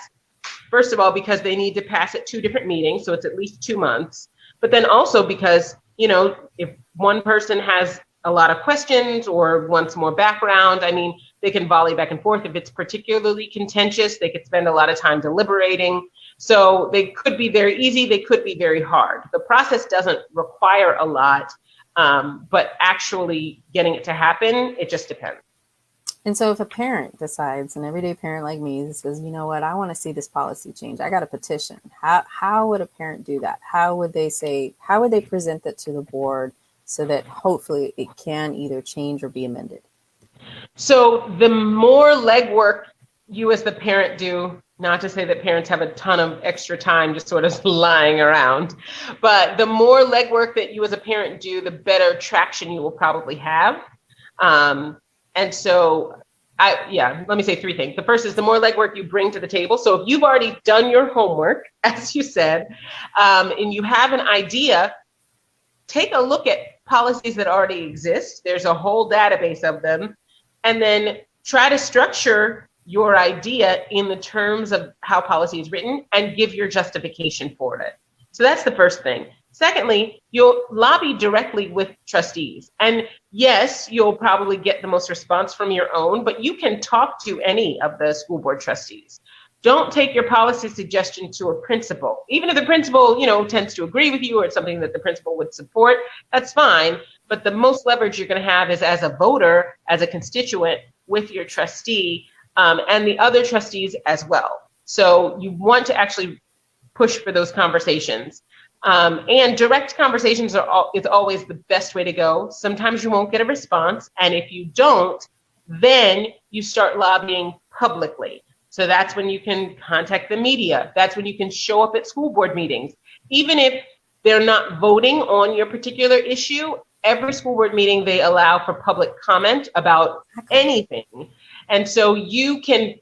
S2: first of all, because they need to pass at 2 different meetings, so it's at least 2 months. But then also because, if one person has a lot of questions or wants more background, I mean, they can volley back and forth. If it's particularly contentious, they could spend a lot of time deliberating. So they could be very easy, they could be very hard. The process doesn't require a lot, but actually getting it to happen, it just depends.
S1: And so if a parent decides, an everyday parent like me, says, you know what, I want to see this policy change, I got a petition. How would a parent do that? How would they present that to the board so that hopefully it can either change or be amended? So the more legwork you as the parent do, not to say that parents have a ton of extra time just sort of lying around, but the more legwork that you as a parent do, the better traction you will probably have. And so let me say 3 things. The first is the more legwork you bring to the table. So if you've already done your homework, as you said, and you have an idea, take a look at policies that already exist. There's a whole database of them. And then try to structure your idea in the terms of how policy is written and give your justification for it. So that's the first thing. Secondly, you'll lobby directly with trustees. And yes, you'll probably get the most response from your own, but you can talk to any of the school board trustees.
S2: don't take your policy suggestion to a principal. Even if the principal, tends to agree with you or it's something that the principal would support, that's fine. But the most leverage you're going to have is as a voter, as a constituent with your trustee and the other trustees as well. So you want to actually push for those conversations. And direct conversations is always the best way to go. Sometimes you won't get a response. And if you don't, then you start lobbying publicly. So that's when you can contact the media. That's when you can show up at school board meetings. Even if they're not voting on your particular issue, every school board meeting, they allow for public comment about anything. And so you can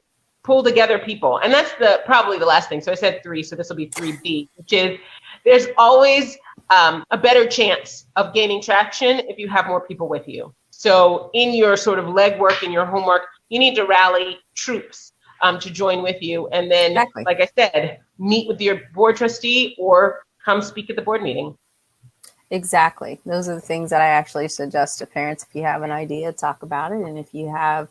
S2: pull together people. And that's probably the last thing. So I said 3, so this will be 3B, which is there's always a better chance of gaining traction if you have more people with you. So in your sort of legwork and your homework, you need to rally troops to join with you. And then, like I said, meet with your board trustee or come speak at the board meeting.
S1: Exactly. Those are the things that I actually suggest to parents. If you have an idea, talk about it. And if you have,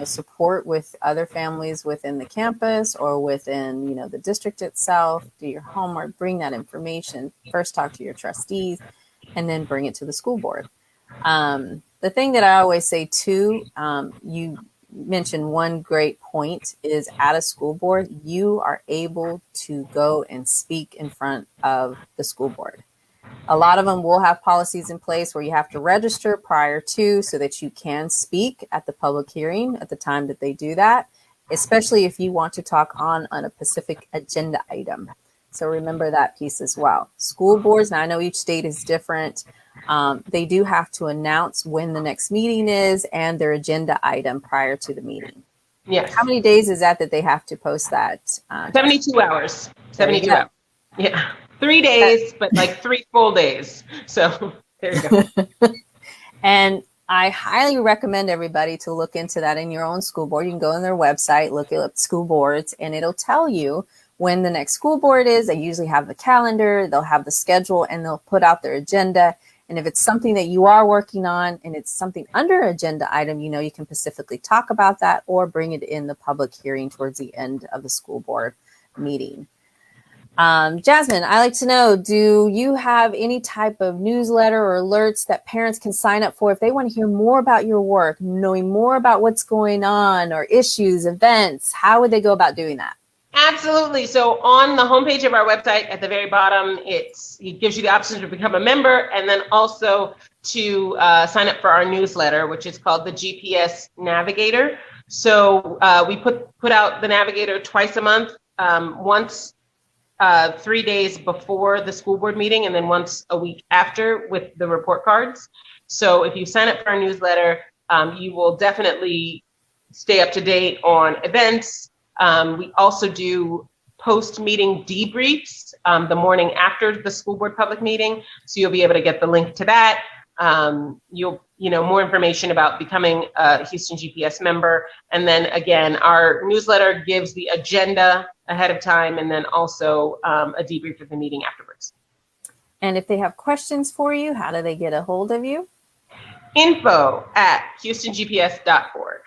S1: support with other families within the campus or within, the district itself, do your homework, bring that information. First, talk to your trustees and then bring it to the school board. The thing that I always say too, you mentioned one great point is at a school board, you are able to go and speak in front of the school board. A lot of them will have policies in place where you have to register prior to so that you can speak at the public hearing at the time that they do that, especially if you want to talk on a specific agenda item. So remember that piece as well. School boards, now I know each state is different. They do have to announce when the next meeting is and their agenda item prior to the meeting.
S2: Yes.
S1: How many days is that they have to post that?
S2: 72 hours. 72 hours. Yeah. 3 days, but like 3 full days. So there you go.
S1: And I highly recommend everybody to look into that in your own school board. You can go on their website, look at school boards, and it'll tell you when the next school board is. They usually have the calendar, they'll have the schedule, and they'll put out their agenda. And if it's something that you are working on and it's something under agenda item, you can specifically talk about that or bring it in the public hearing towards the end of the school board meeting. Jasmine, I like to know, do you have any type of newsletter or alerts that parents can sign up for if they want to hear more about your work, knowing more about what's going on or issues, events? How would they go about doing that?
S2: Absolutely. So on the homepage of our website at the very bottom, it gives you the option to become a member and then also to sign up for our newsletter, which is called the GPS Navigator. So we put out the Navigator twice a month, once 3 days before the school board meeting and then once a week after with the report cards. So if you sign up for our newsletter, you will definitely stay up to date on events. We also do post-meeting debriefs the morning after the school board public meeting. So you'll be able to get the link to that. More information about becoming a Houston GPS member. And then again, our newsletter gives the agenda ahead of time and then also a debrief of the meeting afterwards.
S1: And if they have questions for you, how do they get a hold of you?
S2: info@houstongps.org.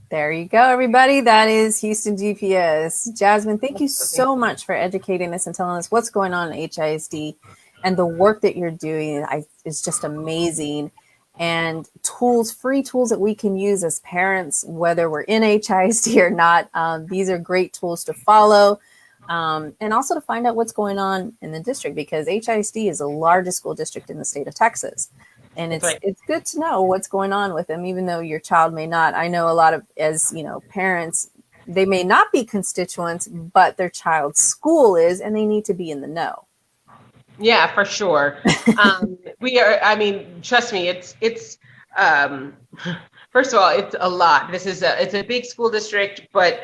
S1: There you go, everybody. That is Houston GPS. Jasmine, thank you so much for educating us and telling us what's going on in HISD. And the work that you're doing is just amazing. And free tools that we can use as parents, whether we're in HISD or not. These are great tools to follow. And also to find out what's going on in the district, because HISD is the largest school district in the state of Texas. And it's good to know what's going on with them, even though your child may not. I know a lot of, parents, they may not be constituents, but their child's school is, and they need to be in the know.
S2: Yeah, for sure. We are, trust me, it's first of all, it's a lot. It's a big school district, but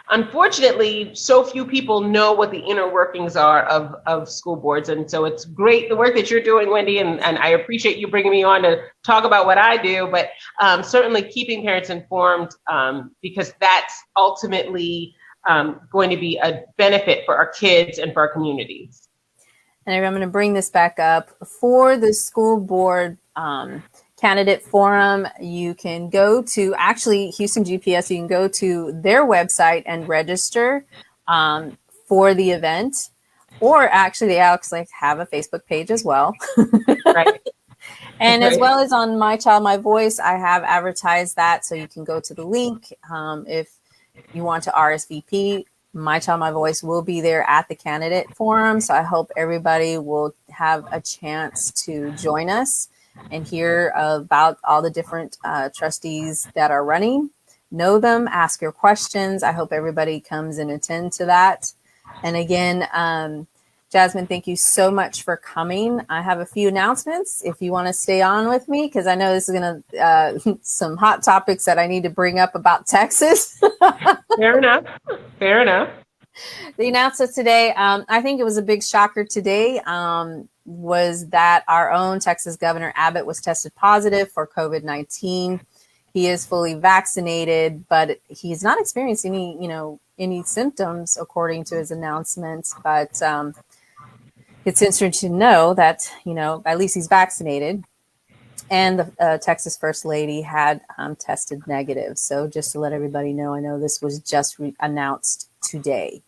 S2: unfortunately, so few people know what the inner workings are of school boards. And so it's great, the work that you're doing, Wendy, and I appreciate you bringing me on to talk about what I do, but certainly keeping parents informed because that's ultimately going to be a benefit for our kids and for our communities. And
S1: I'm going to bring this back up for the school board candidate forum. You can go to actually Houston GPS. You can go to their website and register for the event, or actually they actually have a Facebook page as well.
S2: Right.
S1: And as well as on My Child, My Voice, I have advertised that. So you can go to the link if you want to RSVP. My Child, My Voice will be there at the candidate forum. So I hope everybody will have a chance to join us and hear about all the different trustees that are running. Know them, ask your questions. I hope everybody comes and attend to that. And again, Jasmine, thank you so much for coming. I have a few announcements if you want to stay on with me, because I know this is going to some hot topics that I need to bring up about Texas.
S2: Fair enough. Fair enough.
S1: The announcement today, I think it was a big shocker today, was that our own Texas Governor Abbott was tested positive for COVID-19. He is fully vaccinated, but he's not experiencing any symptoms according to his announcement. But it's interesting to know that, at least he's vaccinated. And the Texas First Lady had tested negative. So just to let everybody know, I know this was just announced today.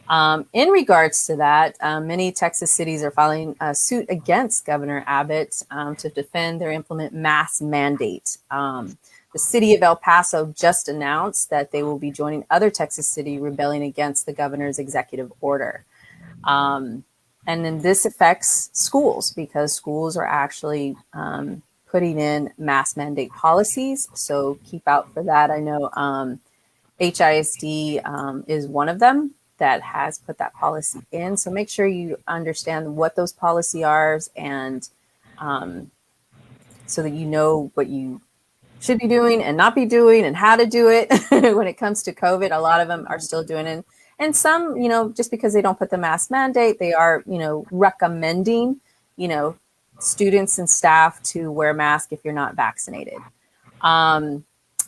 S1: In regards to that, many Texas cities are filing a suit against Governor Abbott to defend their implement mask mandate. The city of El Paso just announced that they will be joining other Texas cities rebelling against the governor's executive order. And then this affects schools, because schools are actually putting in mask mandate policies. So keep out for that. I know HISD is one of them that has put that policy in. So make sure you understand what those policies are, and so that you know what you should be doing and not be doing and how to do it. When it comes to COVID, a lot of them are still doing it. And some, just because they don't put the mask mandate, they are, recommending, students and staff to wear masks if you're not vaccinated.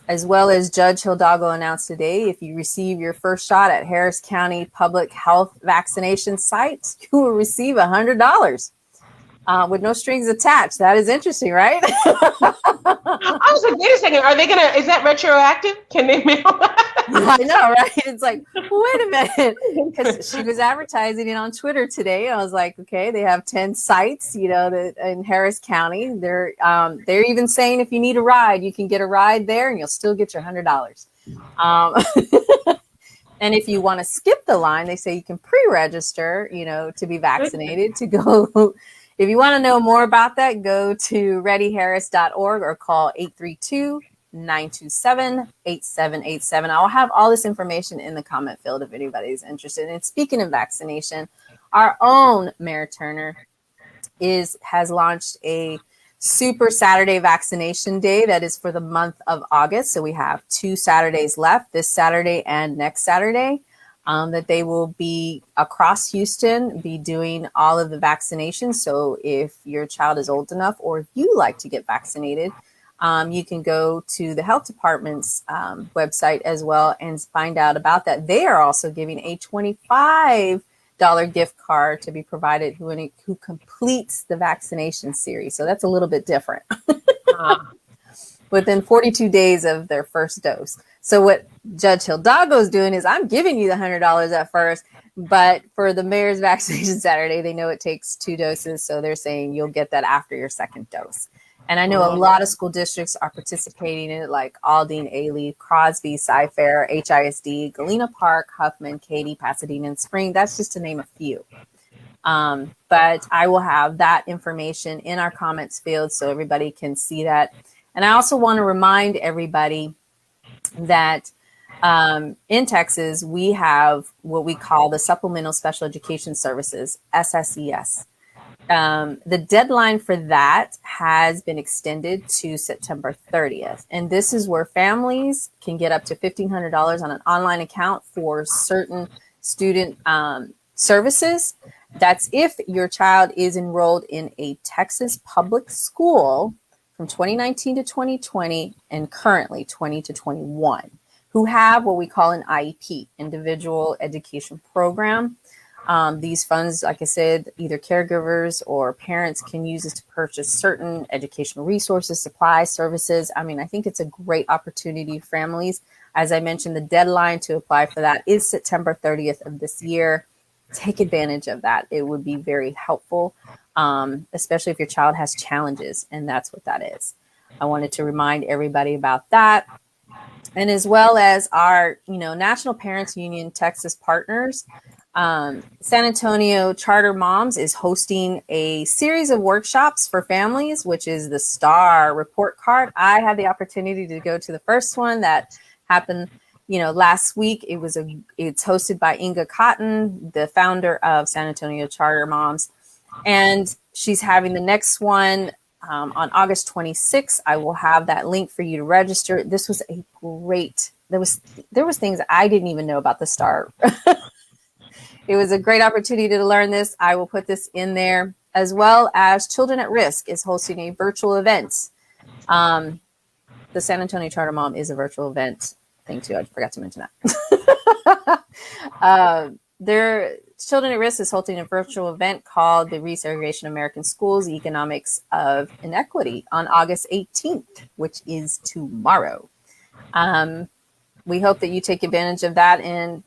S1: As well as Judge Hidalgo announced today, if you receive your first shot at Harris County Public Health vaccination sites, you will receive $100 with no strings attached. That is interesting, right?
S2: I was like, wait a second, is that retroactive? Can they mail that?
S1: I know, right? It's like, wait a minute, because she was advertising it on Twitter today. I was like, okay, they have 10 sites, in Harris County. They're even saying if you need a ride, you can get a ride there, and you'll still get your $100. And if you want to skip the line, they say you can pre-register, to be vaccinated, to go. If you want to know more about that, go to readyharris.org or call 832-927-8787. I'll have all this information in the comment field if anybody's interested. And speaking of vaccination, our own Mayor Turner has launched a Super Saturday Vaccination Day that is for the month of August. So we have 2 Saturdays left, this Saturday and next Saturday. That they will be across Houston, be doing all of the vaccinations. So if your child is old enough, or if you like to get vaccinated, you can go to the health department's website as well and find out about that. They are also giving a $25 gift card to be provided who completes the vaccination series. So that's a little bit different. Within 42 days of their first dose. So what Judge Hidalgo is doing is, I'm giving you the $100 at first, but for the mayor's vaccination Saturday, they know it takes 2 doses. So they're saying you'll get that after your second dose. And I know a lot of school districts are participating in it, like Aldine, Ailey, Crosby, Cy-Fair, HISD, Galena Park, Huffman, Katy, Pasadena, and Spring. That's just to name a few. But I will have that information in our comments field so everybody can see that. And I also want to remind everybody that in Texas, we have what we call the Supplemental Special Education Services, SSES. The deadline for that has been extended to September 30th. And this is where families can get up to $1,500 on an online account for certain student services. That's if your child is enrolled in a Texas public school from 2019 to 2020 and currently 20 to 21, who have what we call an IEP, Individual Education Program. These funds, like I said, either caregivers or parents can use this to purchase certain educational resources, supplies, services. I mean, I think it's a great opportunity for families. As I mentioned, the deadline to apply for that is September 30th of this year. Take advantage of that. It would be very helpful, especially if your child has challenges, and that's what that is. I wanted to remind everybody about that. And as well as our, National Parents Union Texas partners, San Antonio Charter Moms is hosting a series of workshops for families, which is the STAR report card. I had the opportunity to go to the first one that happened, last week. It's hosted by Inga Cotton, the founder of San Antonio Charter Moms, and she's having the next one on August 26th. I will have that link for you to register. This was a great. There was things I didn't even know about the STAR. It was a great opportunity to learn this. I will put this in there, as well as Children at Risk is hosting a virtual event. The San Antonio Charter Mom is a virtual event thing too. I forgot to mention that. Their Children at Risk is hosting a virtual event called the Resegregation of American Schools, Economics of Inequity on August 18th, which is tomorrow. We hope that you take advantage of that and,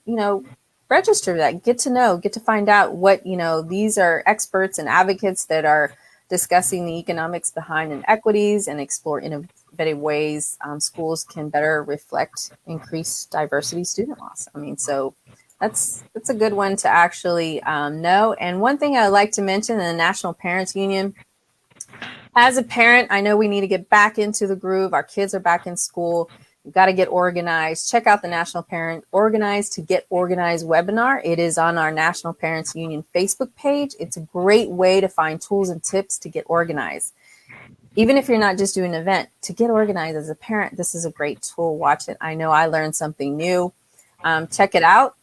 S1: register that, get to find out what, these are experts and advocates that are discussing the economics behind inequities and explore innovative ways schools can better reflect increased diversity student loss. I mean, so that's a good one to actually know. And one thing I would like to mention in the National Parents Union, as a parent, I know we need to get back into the groove. Our kids are back in school. We've got to get organized. Check out the National Parent Organized to Get Organized webinar. It is on our National Parents Union Facebook page. It's a great way to find tools and tips to get organized. Even if you're not just doing an event, to get organized as a parent, this is a great tool. Watch it. I know I learned something new. Check it out.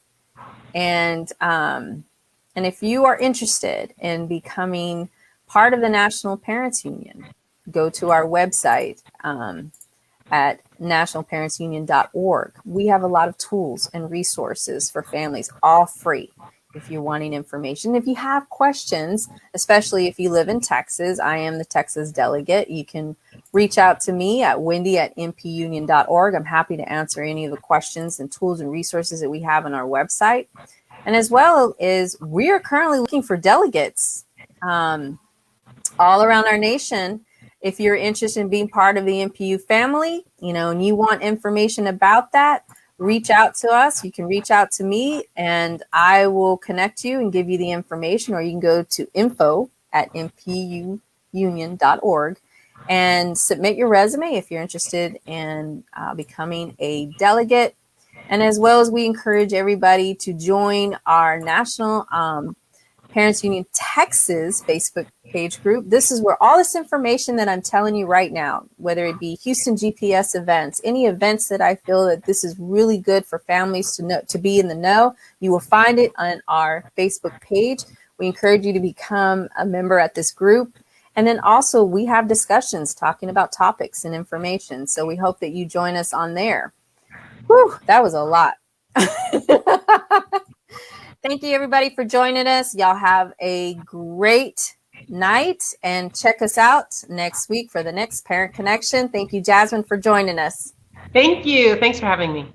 S1: And if you are interested in becoming part of the National Parents Union, go to our website at nationalparentsunion.org. We have a lot of tools and resources for families, all free. If you're wanting information, if you have questions, especially if you live in Texas, I am the Texas Delegate. You can reach out to me at wendy@mpunion.org. I'm happy to answer any of the questions and tools and resources that we have on our website. And as well as we are currently looking for delegates all around our nation. If you're interested in being part of the MPU family, and you want information about that, reach out to us. You can reach out to me and I will connect you and give you the information, or you can go to info@mpunion.org and submit your resume if you're interested in becoming a delegate. And as well as we encourage everybody to join our National Parents Union Texas Facebook page group. This is where all this information that I'm telling you right now, whether it be Houston GPS events, any events that I feel that this is really good for families to know, to be in the know, you will find it on our Facebook page. We encourage you to become a member at this group. And then also we have discussions talking about topics and information. So we hope that you join us on there. Whew, that was a lot. Thank you, everybody, for joining us. Y'all have a great night and check us out next week for the next Parent Connection. Thank you, Jasmine, for joining us.
S2: Thank you. Thanks for having me.